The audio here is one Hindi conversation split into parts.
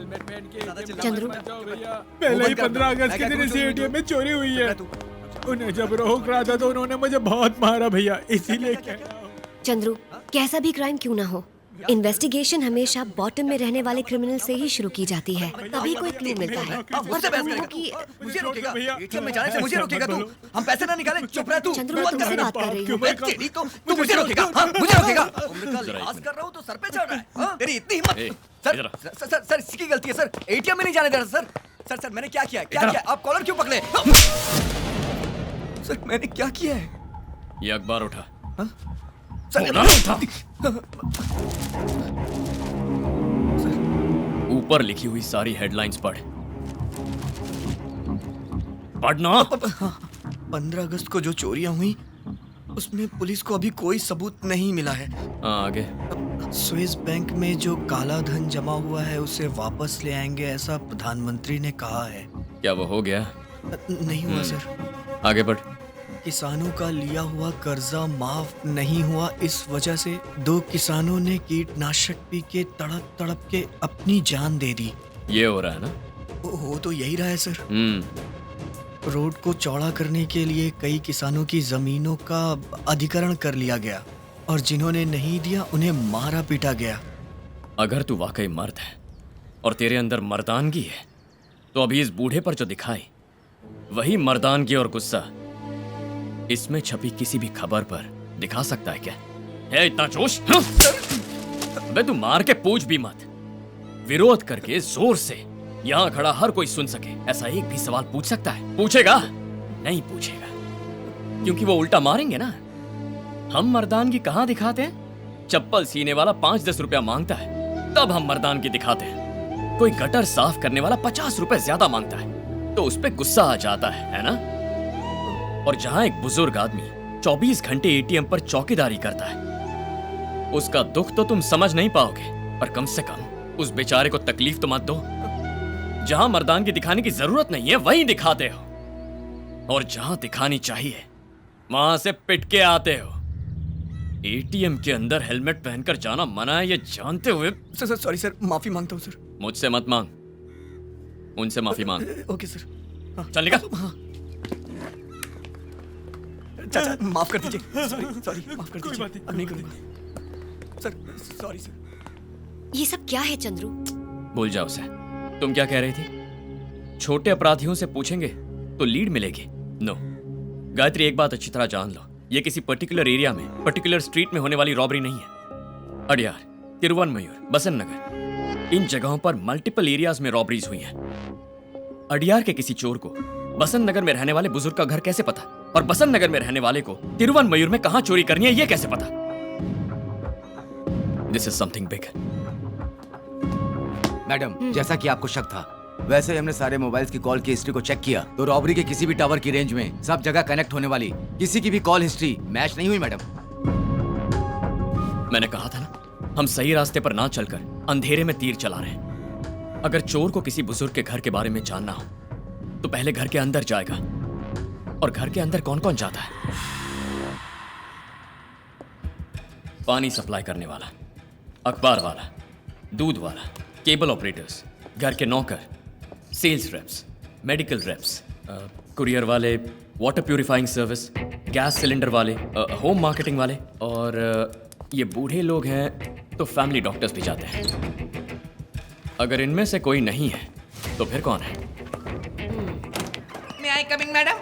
चंद्रू, पहले ही 15 अगस्त के दिन इसी एटीएम में चोरी हुई है। उन्हें जब रोक रहा था तो उन्होंने मुझे बहुत मारा भैया, इसीलिए कह रहा हूँ। चंद्रू, कैसा भी क्राइम क्यों ना हो, इन्वेस्टिगेशन हमेशा बॉटम में रहने वाले क्रिमिनल से ही शुरू की जाती है, तभी कोई क्लू मिलता है। मुझसे बहस करेगा? कि मुझे रोकेगा? एटीएम में जाने से मुझे रोकेगा तू? हम पैसे ना निकालें, चुप रह तू। चंद्रू, मैं तुमसे बात कर रही हूँ। मैं तेरी तो तू मुझे रोकेगा? हाँ, मुझे रोकेगा? उम्र का लिहाज कर रहा हूँ तो सर पे चढ़ रहा है। हाँ? तेरी इतनी हिम्मत? सर इसकी गलती है सर। एटीएम में नहीं जाने दे रहा सर। सर मैंने क्या किया? क्या किया? आप कॉलर क्यों पकड़े? सर मैंने क्या किया है? ये अखबार उठा। ऊपर लिखी हुई सारी हेडलाइंस पढ़ना। 15 अगस्त को जो चोरियां हुई उसमें पुलिस को अभी कोई सबूत नहीं मिला है। आगे। स्विस बैंक में जो काला धन जमा हुआ है उसे वापस ले आएंगे, ऐसा प्रधानमंत्री ने कहा है। क्या वो हो गया? नहीं हुआ सर। आगे बढ़। किसानों का लिया हुआ कर्जा माफ नहीं हुआ, इस वजह से 2 किसानों ने कीटनाशक पी के तड़प तड़प के अपनी जान दे दी। ये हो रहा है ना? हो तो यही रहा है सर। रोड को चौड़ा करने के लिए कई किसानों की जमीनों का अधिग्रहण कर लिया गया और जिन्होंने नहीं दिया उन्हें मारा पीटा गया। अगर तू वाकई मर्द है और तेरे अंदर मर्दानगी है तो अभी इस बूढ़े पर जो दिखाई वही मर्दानगी और गुस्सा इसमें छपी किसी भी खबर पर दिखा सकता है क्या? है इतना जोश? अबे तू मार के पूछ भी मत, विरोध करके जोर से यहाँ खड़ा हर कोई सुन सके ऐसा एक भी सवाल पूछ सकता है? पूछेगा? नहीं पूछेगा, क्योंकि वो उल्टा मारेंगे ना। हम मर्दानगी कहाँ दिखाते हैं? चप्पल सीने वाला 5-10 रुपया मांगता है तब हम मर्दानगी दिखाते हैं। कोई गटर साफ करने वाला 50 रुपए ज्यादा मांगता है तो उस पे गुस्सा आ जाता है ना? और जहां एक बुजुर्ग आदमी 24 घंटे एटीएम पर चौकीदारी करता है उसका दुख तो तुम समझ नहीं पाओगे, पर कम से कम उस बेचारे को तकलीफ तो मत दो। जहां मर्दानगी दिखाने की जरूरत नहीं है वहीं दिखाते हो, और जहां दिखानी चाहिए वहां से पिट के आते हो। एटीएम के अंदर हेलमेट पहनकर जाना मना है ये जानते हुए। सर सॉरी सर, माफी मांगता हूँ सर। मुझसे मत मांग, उनसे माफी मांग। Okay sir. चल निकल। चाचा माफ कर दीजिए। सॉरी माफ कर दीजिए। अब नहीं करूंगा सर। Sorry sir. ये सब क्या है चंद्रू? भूल जाओ उसे। तुम क्या कह रही थी? छोटे अपराधियों से पूछेंगे तो लीड मिलेगी? नो गायत्री, एक बात अच्छी तरह जान लो, ये किसी पर्टिकुलर एरिया में पर्टिकुलर स्ट्रीट में होने वाली रॉबरी नहीं है। अडियार, तिरुवनमयूर, बसंत नगर, इन जगहों पर मल्टीपल एरियाज में रॉबरीज हुई हैं। अडियार के किसी चोर को बसंत नगर में रहने वाले बुजुर्ग का घर कैसे पता, और बसंत नगर में रहने वाले को तिरुवनमयूर में कहां चोरी करनी है ये कैसे पता? This is something big. Madam, जैसा कि आपको शक था वैसे ही हमने सारे मोबाइल्स की कॉल की हिस्ट्री को चेक किया तो रॉबरी के किसी भी टावर की रेंज में सब जगह कनेक्ट होने वाली किसी की भी कॉल हिस्ट्री मैच नहीं हुई मैडम। मैंने कहा था ना, हम सही रास्ते पर ना चलकर अंधेरे में तीर चला रहे हैं। अगर चोर को किसी बुजुर्ग के घर के बारे में जानना हो तो पहले घर के अंदर जाएगा, और घर के अंदर कौन कौन जाता है? पानी सप्लाई करने वाला, अखबार वाला, दूध वाला, केबल ऑपरेटर्स, घर के नौकर, sales reps, medical reps, courier वाले, water purifying service, gas cylinder वाले, होम मार्केटिंग वाले, और ये बूढ़े लोग हैं तो फैमिली डॉक्टर्स भी जाते हैं। अगर इनमें से कोई नहीं है तो फिर कौन है? मैं I coming madam?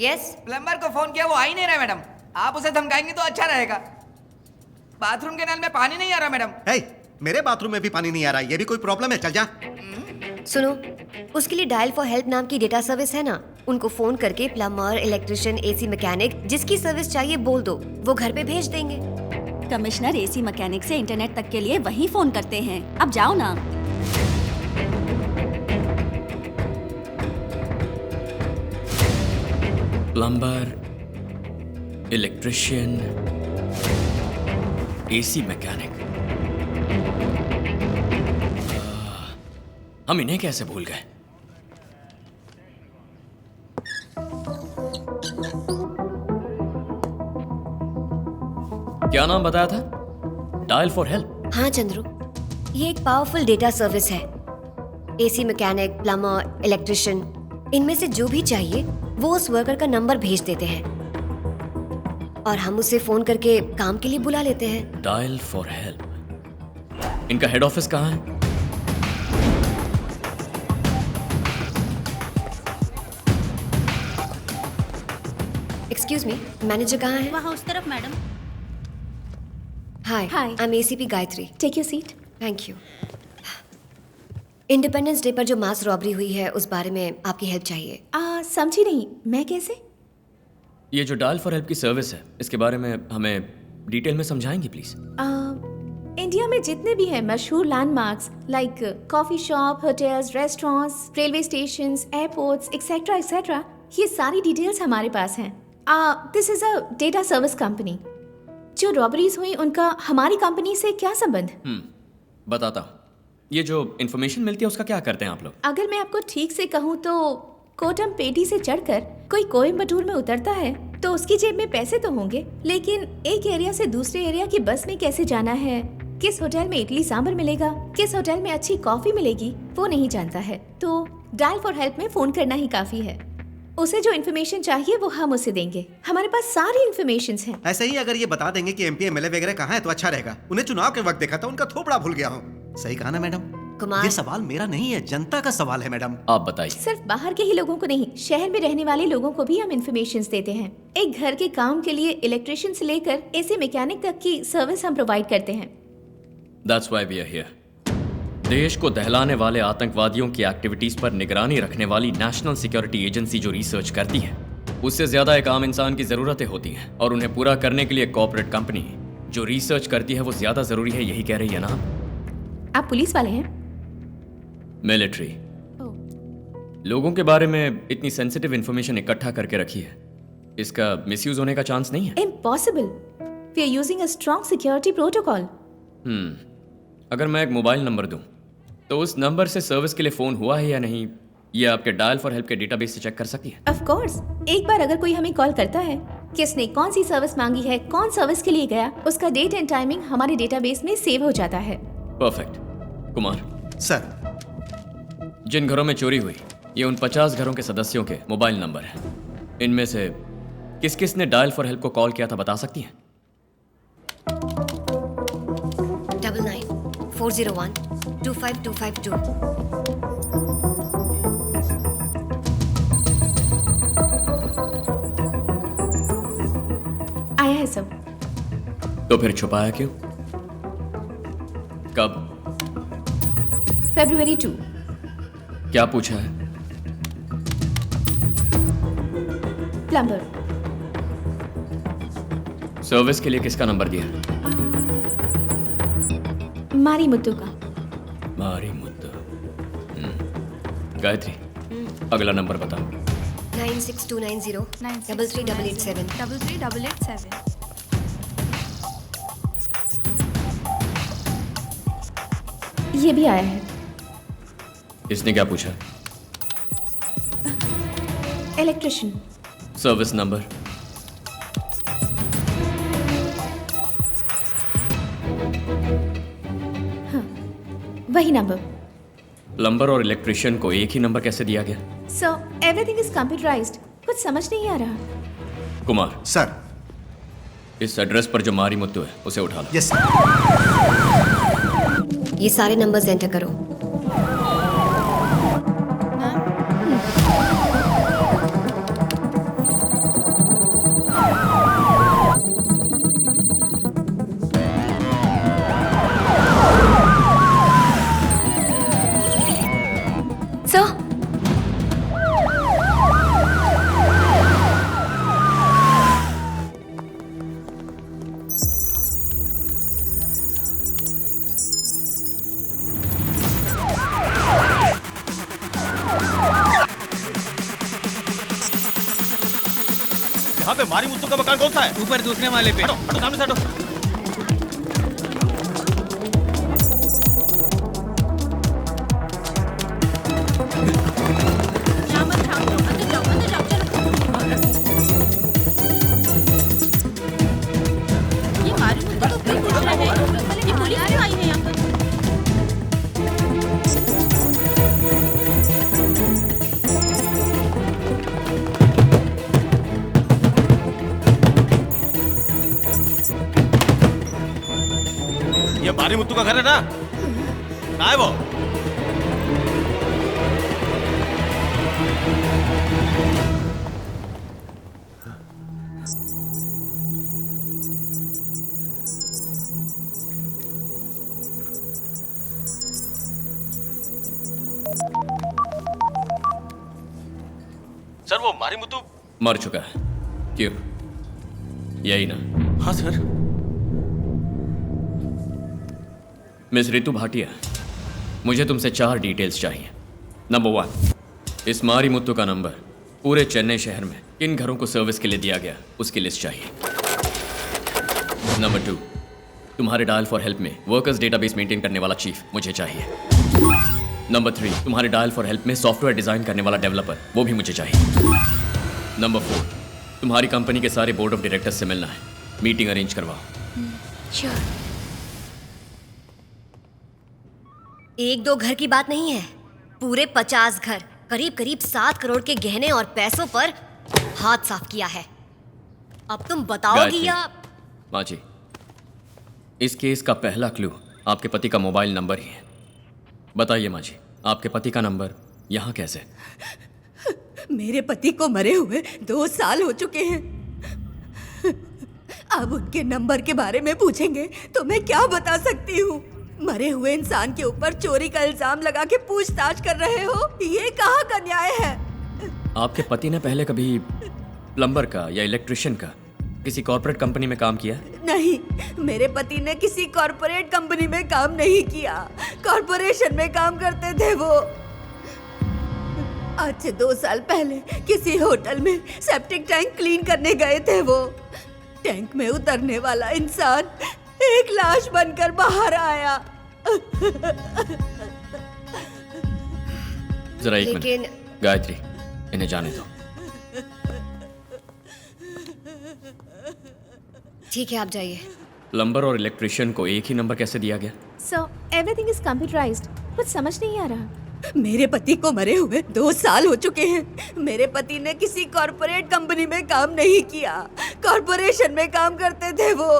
Yes. Plumber को फोन किया, वो आ ही नहीं रहा मैडम। आप उसे धमकाएंगे तो अच्छा रहेगा। बाथरूम के नल में पानी नहीं आ रहा मैडम। हे, मेरे बाथरूम में भी पानी नहीं आ रहा, ये भी कोई प्रॉब्लम है? चल जा। सुनो, उसके लिए डायल फॉर हेल्प नाम की डेटा सर्विस है ना, उनको फोन करके प्लम्बर, इलेक्ट्रिशियन, एसी मैकेनिक जिसकी सर्विस चाहिए बोल दो, वो घर पे भेज देंगे। कमिश्नर एसी मैकेनिक से इंटरनेट तक के लिए वही फोन करते हैं। अब जाओ ना। प्लम्बर, इलेक्ट्रिशियन, एसी मैकेनिक, हम इन्हें कैसे भूल गए? क्या नाम बताया था? Dial for help. हाँ चंद्रू, ये एक पावरफुल डेटा सर्विस है। एसी मैकेनिक, प्लम्बर, इलेक्ट्रिशियन, इनमें से जो भी चाहिए वो उस वर्कर का नंबर भेज देते हैं और हम उसे फोन करके काम के लिए बुला लेते हैं। Dial for help. इनका हेड ऑफिस कहाँ है? एक्सक्यूज मी, मैनेजर कहाँ है? वहाँ उस तरफ madam. Hi, Hi. I am ACP Gayatri. Take your seat. Thank you. Independence Day पर जो मास रॉबरी हुई है उस बारे में आपकी हेल्प चाहिए। समझी नहीं, मैं कैसे? ये जो डायल फॉर हेल्प की सर्विस है, इसके बारे में हमें डिटेल में समझाएंगी प्लीज? इंडिया में जितने भी हैं मशहूर landmarks like coffee shop, hotels, restaurants, railway stations, airports etcetera etcetera, ये सारी डिटेल्स हमारे पास हैं। This is a data service company. जो रॉबरीज हुई उनका हमारी कंपनी से क्या संबंध? बताता हूँ। ये जो इन्फॉर्मेशन मिलती है उसका क्या करते हैं आप लोग? अगर मैं आपको ठीक से कहूँ तो कोटमपेटी से चढ़कर कोई कोयम्बटूर में उतरता है तो उसकी जेब में पैसे तो होंगे, लेकिन एक एरिया से दूसरे एरिया की बस में कैसे जाना है, किस होटल में इडली सांभर मिलेगा, किस होटल में अच्छी कॉफी मिलेगी, वो नहीं जानता है। तो डायल फॉर हेल्प में फोन करना ही काफी है। उसे जो इन्फॉर्मेशन चाहिए वो हम उसे देंगे। हमारे पास सारी इन्फॉर्मेशन है। ऐसे ही अगर ये बता देंगे कि एमपी एमएलए वगैरह कहाँ है तो अच्छा रहेगा। उन्हें चुनाव के वक्त देखा था, उनका थोपड़ा भूल गया हूँ। सही कहा ना मैडम? कुमार, ये सवाल मेरा नहीं है, जनता का सवाल है मैडम। आप बताइए। सिर्फ बाहर के ही लोगों को नहीं, शहर में रहने वाले लोगों को भी हम इन्फॉर्मेशन देते हैं। एक घर के काम के लिए इलेक्ट्रिशियन से लेकर एसी मैकेनिक तक की सर्विस हम प्रोवाइड करते हैं। That's why we are here. देश को दहलाने वाले आतंकवादियों की एक्टिविटीज पर निगरानी रखने वाली नेशनल सिक्योरिटी एजेंसी जो रिसर्च करती है, उससे ज्यादा एक आम इंसान की जरूरतें होती हैं और उन्हें पूरा करने के लिए कॉर्पोरेट कंपनी जो रिसर्च करती है वो ज्यादा जरूरी है, यही कह रही है ना? आप पुलिस वाले हैं? मिलिट्री। लोगों के बारे में इतनी सेंसिटिव इंफॉर्मेशन इकट्ठा करके रखी है, इसका मिसयूज होने का चांस नहीं है? Impossible. We are using a strong security protocol. अगर मैं एक मोबाइल नंबर दूं तो उस नंबर से सर्विस के लिए फोन हुआ है या नहीं, ये आपके डायल फॉर हेल्प के डेटाबेस से चेक कर सकती है? Of course. एक बार अगर कोई हमें कॉल करता है, किसने कौन सी सर्विस मांगी है, कौन सर्विस के लिए गया, उसका डेट एंड टाइमिंग हमारे डेटाबेस में सेव हो जाता है। परफेक्ट। कुमार सर, जिन घरों में चोरी हुई ये उन 50 घरों के सदस्यों के मोबाइल नंबर हैं। इनमें से किस किस ने डायल फॉर हेल्प को कॉल किया था बता सकती हैं? 99-401-25252। आया है सब। तो फिर छुपाया क्यों? कब? February 2। क्या पूछा है? प्लम्बर। सर्विस के लिए किसका नंबर दिया? मारी मुत्तू का। मारी मुद्दा। गायत्री, अगला नंबर बताओ। 96290-33887। 33887। ये भी आया है। इसने क्या पूछा? इलेक्ट्रिशियन। Service number? वही नंबर। प्लम्बर और इलेक्ट्रिशियन को एक ही नंबर कैसे दिया गया? So everything is computerised. कुछ समझ नहीं आ रहा। कुमार, सर। इस एड्रेस पर जो मारी मुत्तू है उसे उठा लो। Yes sir. ये सारे नंबर्स एंटर करो। यहाँ पे मारी मुत्तू का मकान कौन सा है? ऊपर दूसरे वाले पे। हटो, हटो, सामने से हटो। ये मारी मुत्तू तो कोई पूछ रहा है, ये पुलिस क्यों आई है यहाँ पर? का घर है ना? कहाँ है वो? सर वो मारीमुत्तु मर चुका है। क्यों? यही ना? हाँ सर। मिस रितु भाटिया, मुझे तुमसे 4 डिटेल्स चाहिए। नंबर 1, इस मारीमुत्तु का नंबर पूरे चेन्नई शहर में किन घरों को सर्विस के लिए दिया गया उसकी लिस्ट चाहिए। नंबर 2, तुम्हारे डायल फॉर हेल्प में वर्कर्स डेटाबेस मेंटेन करने वाला चीफ मुझे चाहिए। नंबर 3, तुम्हारे डायल फॉर हेल्प में सॉफ्टवेयर डिजाइन करने वाला डेवलपर, वो भी मुझे चाहिए। नंबर 4, तुम्हारी कंपनी के सारे बोर्ड ऑफ डायरेक्टर्स से मिलना है। मीटिंग अरेंज करवाओ। श्योर। 1-2 घर की बात नहीं है, पूरे 50 घर, करीब करीब 7 करोड़ के गहने और पैसों पर हाथ साफ किया है। अब तुम बताओगी गायत्री, या? माँ जी, इस केस का पहला क्लू आपके पति का मोबाइल नंबर ही है। बताइए माँ जी, आपके पति का नंबर यहाँ कैसे? मेरे पति को मरे हुए 2 साल हो चुके हैं। अब उनके नंबर के बारे में पूछेंगे तो मैं क्या बता सकती हूँ? मरे हुए इंसान के ऊपर चोरी का इल्जाम लगा के पूछताछ कर रहे हो, ये कहाँ का न्याय है? आपके पति ने पहले कभी प्लम्बर का या इलेक्ट्रिशियन का किसी कॉर्पोरेट कंपनी में काम किया? नहीं, मेरे पति ने किसी कॉर्पोरेट कंपनी में काम नहीं किया। कॉर्पोरेशन में काम करते थे वो। आज से 2 साल पहले किसी होटल में सेप्टिक टैंक क्लीन करने गए थे वो। टैंक में उतरने वाला इंसान एक लाश बनकर बाहर आया। जरा एक लेकिन- मिनट, गायत्री, इन्हें जाने दो। ठीक है, आप जाइए। प्लम्बर और इलेक्ट्रिशियन को एक ही नंबर कैसे दिया गया? So everything is computerised. कुछ समझ नहीं आ रहा। मेरे पति को मरे हुए 2 साल हो चुके हैं। मेरे पति ने किसी कॉर्पोरेट कंपनी में काम नहीं किया। कॉर्पोरेशन में काम करते थे वो।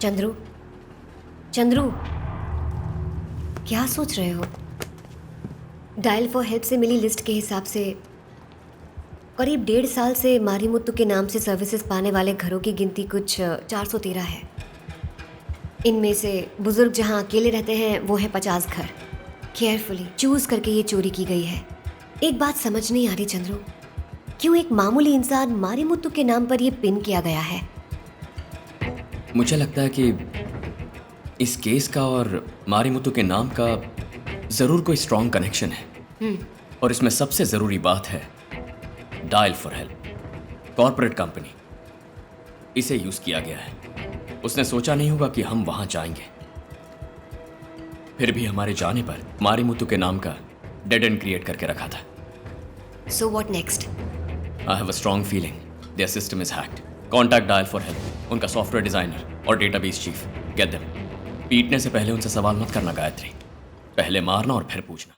चंद्रू, चंद्रू, क्या सोच रहे हो? डायल फॉर हेल्प से मिली लिस्ट के हिसाब से करीब 1.5 साल से मारीमुत्तु के नाम से सर्विसेज पाने वाले घरों की गिनती कुछ 413 है। इनमें से बुजुर्ग जहां अकेले रहते हैं वो है 50 घर। केयरफुली चूज करके ये चोरी की गई है। एक बात समझ नहीं आ रही चंद्रू, क्यों एक मामूली इंसान मारीमुत्तु के नाम पर ये पिन किया गया है? मुझे लगता है कि इस केस का और मारीमुत्तु के नाम का जरूर कोई स्ट्रॉन्ग कनेक्शन है। और इसमें सबसे जरूरी बात है dial for help, corporate company, इसे यूज किया गया है। उसने सोचा नहीं होगा कि हम वहां जाएंगे। फिर भी हमारे जाने पर मारीमुत्तु के नाम का डेड एंड क्रिएट करके रखा था। So what next? I have a strong feeling there system is hacked. Contact dial for help, उनका सॉफ्टवेयर डिजाइनर और डेटाबेस चीफ, गेट देम। पीटने से पहले उनसे सवाल मत करना गायत्री, पहले मारना और फिर पूछना।